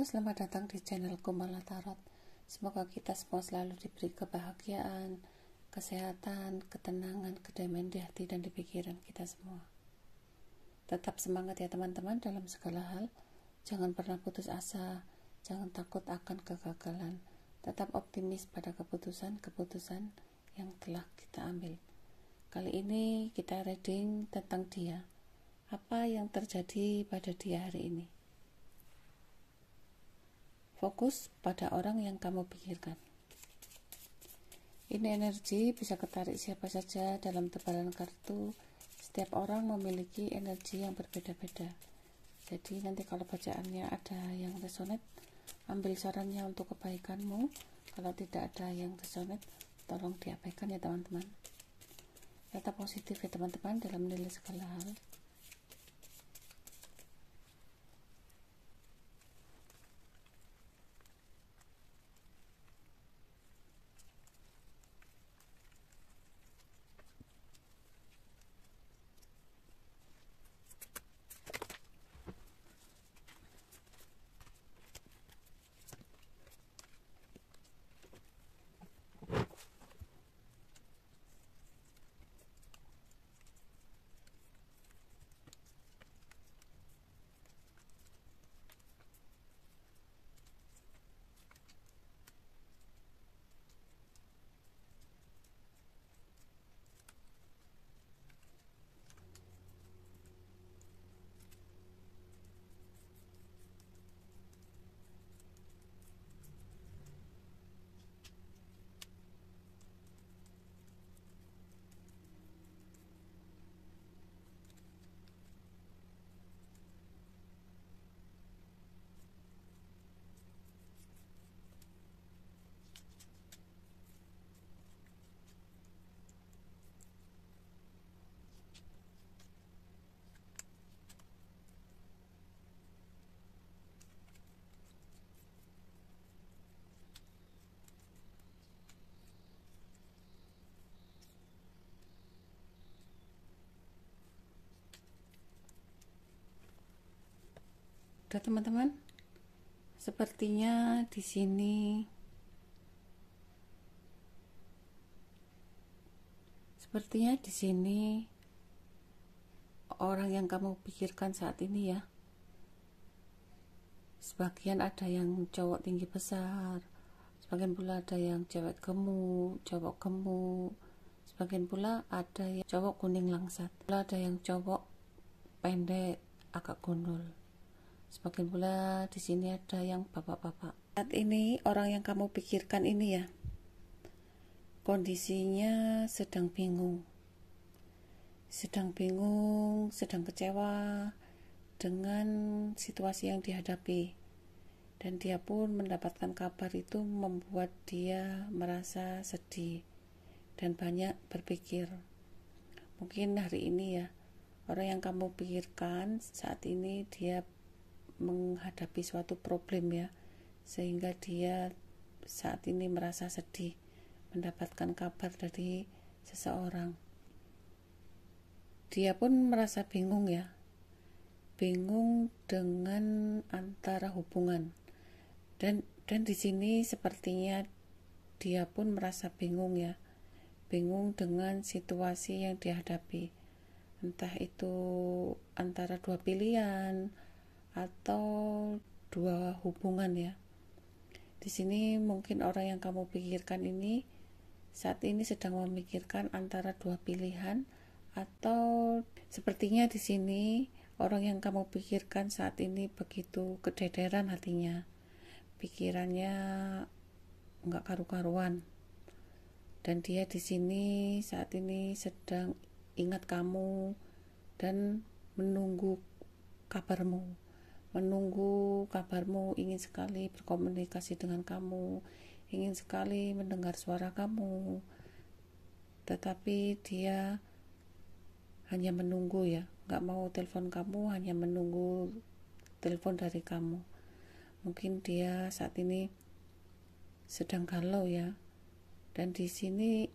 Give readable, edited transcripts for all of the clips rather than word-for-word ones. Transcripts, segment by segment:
Halo, selamat datang di channelku Mala Tarot. Semoga kita semua selalu diberi kebahagiaan, kesehatan, ketenangan, kedamaian di hati dan di pikiran kita semua. Tetap semangat ya teman-teman dalam segala hal. Jangan pernah putus asa, jangan takut akan kegagalan. Tetap optimis pada keputusan-keputusan yang telah kita ambil. Kali ini kita reading tentang dia. Apa yang terjadi pada dia hari ini? Fokus pada orang yang kamu pikirkan. Ini energi bisa ketarik siapa saja dalam tebaran kartu. Setiap orang memiliki energi yang berbeda-beda. Jadi nanti kalau bacaannya ada yang resonate, ambil sarannya untuk kebaikanmu. Kalau tidak ada yang resonate, tolong diabaikan ya teman-teman. Tetap positif ya teman-teman dalam menilai segala hal. Udah teman-teman, sepertinya di sini orang yang kamu pikirkan saat ini ya. Sebagian ada yang cowok tinggi besar, sebagian pula ada yang cewek gemuk, cowok gemuk, sebagian pula ada yang cowok kuning langsat, pula ada yang cowok pendek agak gundul. Sebagian pula di sini ada yang bapak-bapak. Saat ini orang yang kamu pikirkan ini ya, kondisinya sedang bingung, sedang kecewa dengan situasi yang dihadapi. Dan dia pun mendapatkan kabar itu membuat dia merasa sedih dan banyak berpikir. Mungkin hari ini ya, orang yang kamu pikirkan saat ini dia menghadapi suatu problem ya, sehingga dia saat ini merasa sedih mendapatkan kabar dari seseorang. Dia pun merasa bingung ya, bingung dengan antara hubungan, dan di sini sepertinya dia pun merasa bingung ya, bingung dengan situasi yang dihadapi, entah itu antara dua pilihan atau dua hubungan ya. Di sini mungkin orang yang kamu pikirkan ini saat ini sedang memikirkan antara dua pilihan, atau sepertinya di sini orang yang kamu pikirkan saat ini begitu kedederan hatinya, pikirannya nggak karu-karuan, dan dia di sini saat ini sedang ingat kamu dan menunggu kabarmu, ingin sekali berkomunikasi dengan kamu, ingin sekali mendengar suara kamu, tetapi dia hanya menunggu ya, nggak mau telepon kamu, hanya menunggu telepon dari kamu. Mungkin dia saat ini sedang galau ya, dan di sini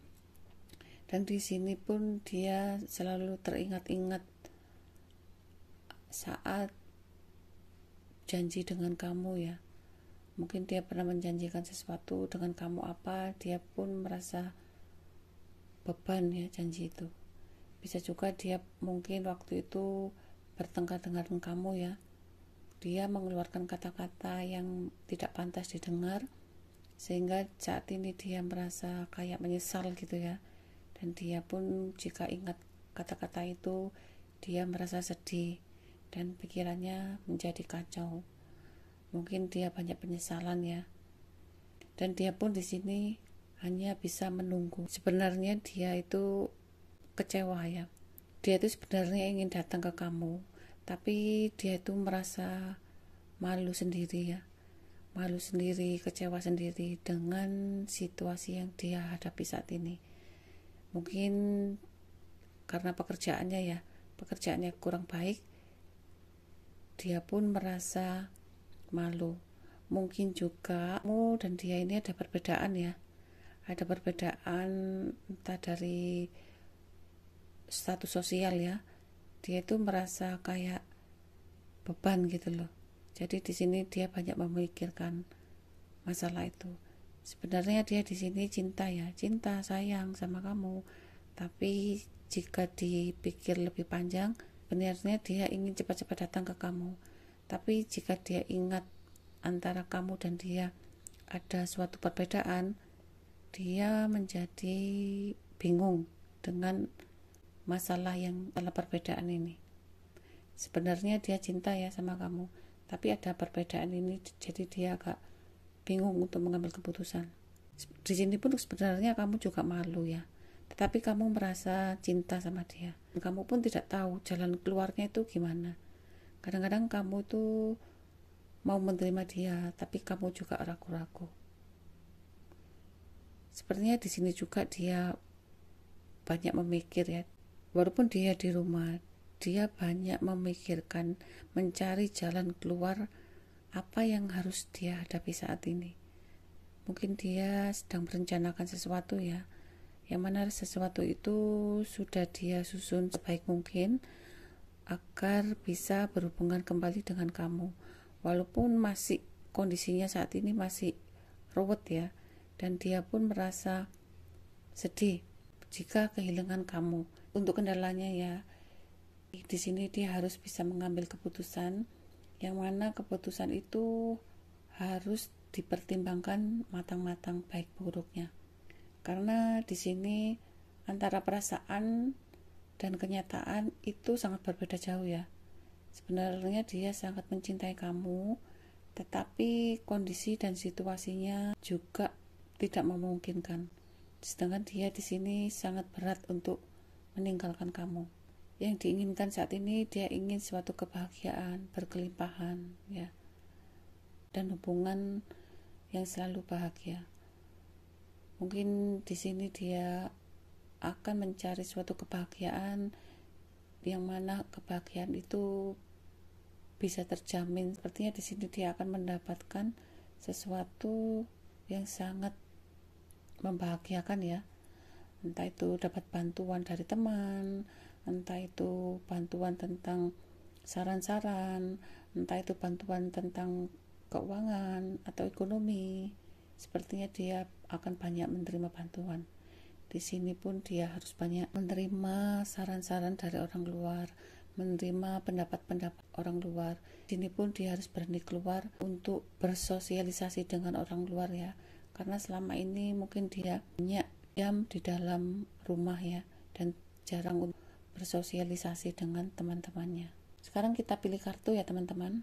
pun dia selalu teringat-ingat saat janji dengan kamu ya, Mungkin dia pernah menjanjikan sesuatu dengan kamu apa, dia pun merasa beban ya janji itu. Bisa juga dia mungkin waktu itu bertengkar dengan kamu ya, dia mengeluarkan kata-kata yang tidak pantas didengar, sehingga saat ini dia merasa kayak menyesal gitu ya. Dan dia pun jika ingat kata-kata itu, dia merasa sedih dan pikirannya menjadi kacau. Mungkin dia banyak penyesalan ya. Dan dia pun di sini hanya bisa menunggu. Sebenarnya dia itu kecewa ya. Dia itu sebenarnya ingin datang ke kamu, tapi dia itu merasa malu sendiri ya. Malu sendiri, kecewa sendiri dengan situasi yang dia hadapi saat ini. Mungkin karena pekerjaannya kurang baik, dia pun merasa malu. Mungkin juga kamu dan dia ini ada perbedaan ya, ada perbedaan entah dari status sosial ya. Dia itu merasa kayak beban gitu loh. Jadi di sini dia banyak memikirkan masalah itu. Sebenarnya dia di sini cinta ya, cinta sayang sama kamu. Tapi jika dipikir lebih panjang, sebenarnya dia ingin cepat-cepat datang ke kamu. Tapi jika dia ingat antara kamu dan dia ada suatu perbedaan, dia menjadi bingung dengan masalah perbedaan ini. Sebenarnya dia cinta ya sama kamu, tapi ada perbedaan ini, jadi dia agak bingung untuk mengambil keputusan. Di sini pun sebenarnya kamu juga malu ya, tetapi kamu merasa cinta sama dia. Kamu pun tidak tahu jalan keluarnya itu gimana. Kadang-kadang kamu tuh mau menerima dia, tapi kamu juga ragu-ragu. Sepertinya di sini juga dia banyak memikir ya. Walaupun dia di rumah, dia banyak memikirkan, mencari jalan keluar apa yang harus dia hadapi saat ini. Mungkin dia sedang merencanakan sesuatu ya, yang mana sesuatu itu sudah dia susun sebaik mungkin agar bisa berhubungan kembali dengan kamu. Walaupun masih kondisinya saat ini masih ruwet ya, dan dia pun merasa sedih jika kehilangan kamu. Untuk kendalanya ya, di sini dia harus bisa mengambil keputusan, yang mana keputusan itu harus dipertimbangkan matang-matang baik buruknya. Karena di sini antara perasaan dan kenyataan itu sangat berbeda jauh ya. Sebenarnya dia sangat mencintai kamu, tetapi kondisi dan situasinya juga tidak memungkinkan. Sedangkan dia di sini sangat berat untuk meninggalkan kamu. Yang diinginkan saat ini, dia ingin suatu kebahagiaan, berkelimpahan ya, dan hubungan yang selalu bahagia. Mungkin di sini dia akan mencari suatu kebahagiaan yang mana kebahagiaan itu bisa terjamin. Sepertinya di sini dia akan mendapatkan sesuatu yang sangat membahagiakan ya. Entah itu dapat bantuan dari teman, entah itu bantuan tentang saran-saran, entah itu bantuan tentang keuangan atau ekonomi. Sepertinya dia akan banyak menerima bantuan. Di sini pun dia harus banyak menerima saran-saran dari orang luar, menerima pendapat-pendapat orang luar. Di sini pun dia harus berani keluar untuk bersosialisasi dengan orang luar ya. Karena selama ini mungkin dia banyak diam di dalam rumah ya, dan jarang untuk bersosialisasi dengan teman-temannya. Sekarang kita pilih kartu ya teman-teman.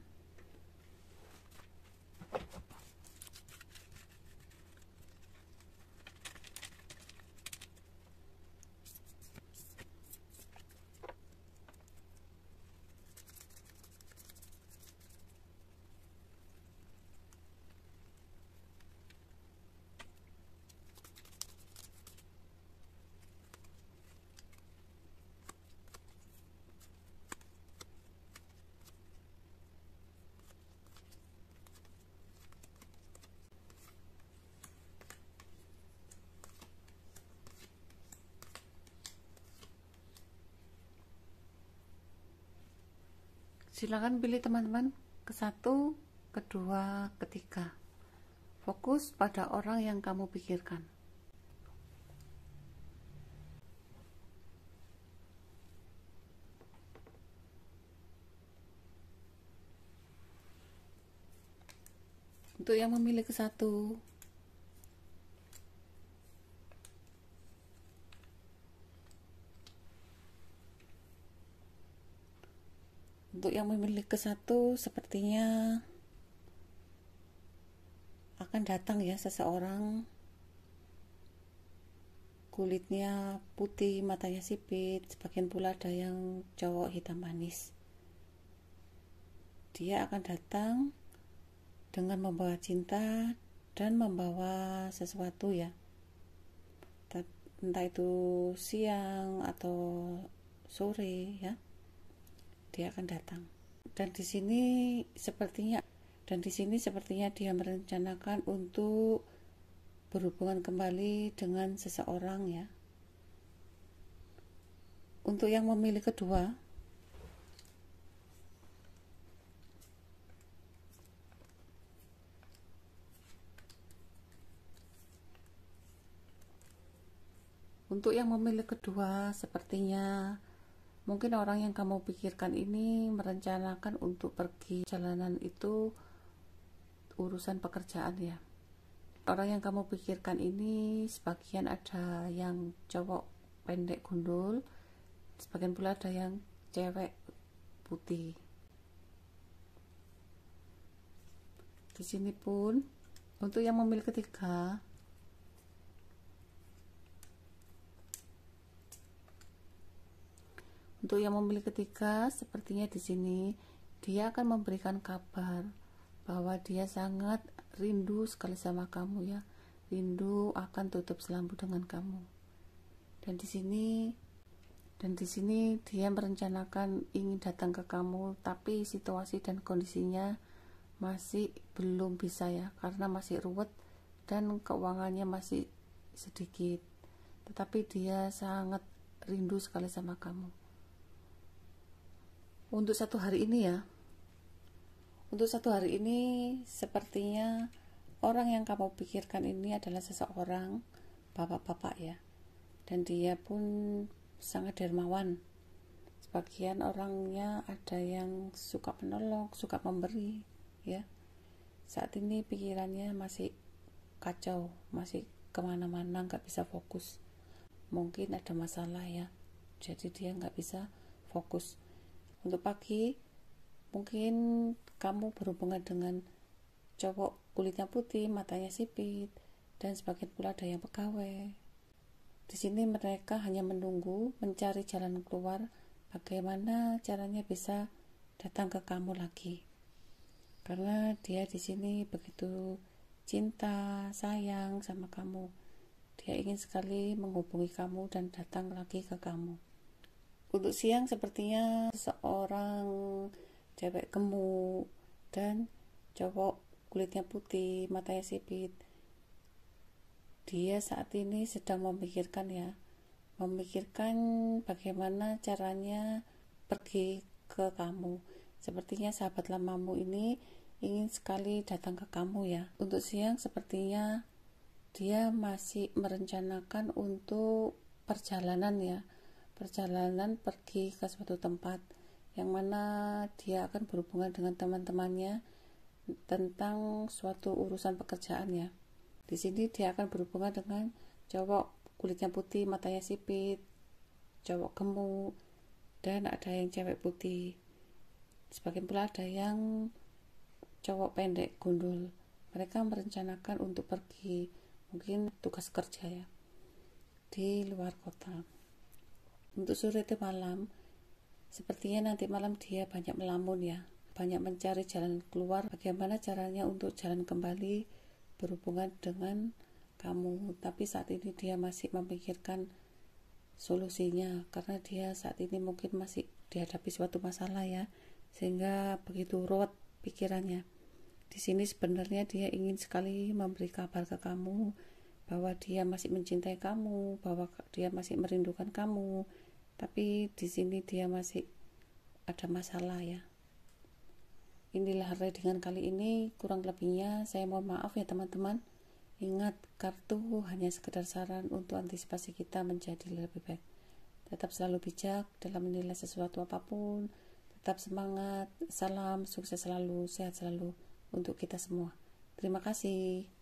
Silakan pilih teman-teman, ke satu, kedua, ketiga. Fokus pada orang yang kamu pikirkan. Untuk yang memilih ke satu, sepertinya akan datang ya seseorang, kulitnya putih, matanya sipit, sebagian pula ada yang cowok hitam manis. Dia akan datang dengan membawa cinta dan membawa sesuatu ya, entah itu siang atau sore ya, dia akan datang. Dan di sini sepertinya dia merencanakan untuk berhubungan kembali dengan seseorang ya. Untuk yang memilih kedua, sepertinya mungkin orang yang kamu pikirkan ini merencanakan untuk pergi jalanan itu urusan pekerjaan ya. Orang yang kamu pikirkan ini sebagian ada yang cowok pendek gundul, sebagian pula ada yang cewek putih. Di sini pun untuk yang memilih ketiga, sepertinya di sini dia akan memberikan kabar bahwa dia sangat rindu sekali sama kamu ya, rindu akan tutup selambu dengan kamu. Dan di sini dia merencanakan ingin datang ke kamu, tapi situasi dan kondisinya masih belum bisa ya, karena masih ruwet dan keuangannya masih sedikit, tetapi dia sangat rindu sekali sama kamu. Untuk satu hari ini sepertinya orang yang kamu pikirkan ini adalah seseorang bapak-bapak ya, dan dia pun sangat dermawan. Sebagian orangnya ada yang suka menolong, suka memberi ya. Saat ini pikirannya masih kacau, masih kemana-mana, nggak bisa fokus. Mungkin ada masalah ya, jadi dia nggak bisa fokus. Untuk pagi, mungkin kamu berhubungan dengan cowok kulitnya putih, matanya sipit, dan sebagian pula ada yang pegawai. Di sini mereka hanya menunggu, mencari jalan keluar, bagaimana caranya bisa datang ke kamu lagi. Karena dia di sini begitu cinta, sayang sama kamu. Dia ingin sekali menghubungi kamu dan datang lagi ke kamu. Untuk siang sepertinya seorang cewek gemuk dan cowok kulitnya putih, matanya sipit. Dia saat ini sedang memikirkan bagaimana caranya pergi ke kamu. Sepertinya sahabat lamamu ini ingin sekali datang ke kamu ya. Untuk siang sepertinya dia masih merencanakan untuk perjalanan pergi ke suatu tempat yang mana dia akan berhubungan dengan teman-temannya tentang suatu urusan pekerjaan ya. Di sini dia akan berhubungan dengan cowok kulitnya putih, matanya sipit, cowok gemuk, dan ada yang cewek putih. Sebagian pula ada yang cowok pendek gundul. Mereka merencanakan untuk pergi, mungkin tugas kerja ya, di luar kota. Untuk sore itu malam, sepertinya nanti malam dia banyak melamun ya, banyak mencari jalan keluar, bagaimana caranya untuk jalan kembali berhubungan dengan kamu. Tapi saat ini dia masih memikirkan solusinya, karena dia saat ini mungkin masih dihadapi suatu masalah ya, sehingga begitu ruwet pikirannya. Di sini sebenarnya dia ingin sekali memberi kabar ke kamu bahwa dia masih mencintai kamu, bahwa dia masih merindukan kamu, tapi di sini dia masih ada masalah ya. Inilah readingan kali ini, kurang lebihnya saya mohon maaf ya teman-teman. Ingat, kartu hanya sekedar saran untuk antisipasi kita menjadi lebih baik. Tetap selalu bijak dalam menilai sesuatu apapun. Tetap semangat. Salam, sukses selalu, sehat selalu untuk kita semua. Terima kasih.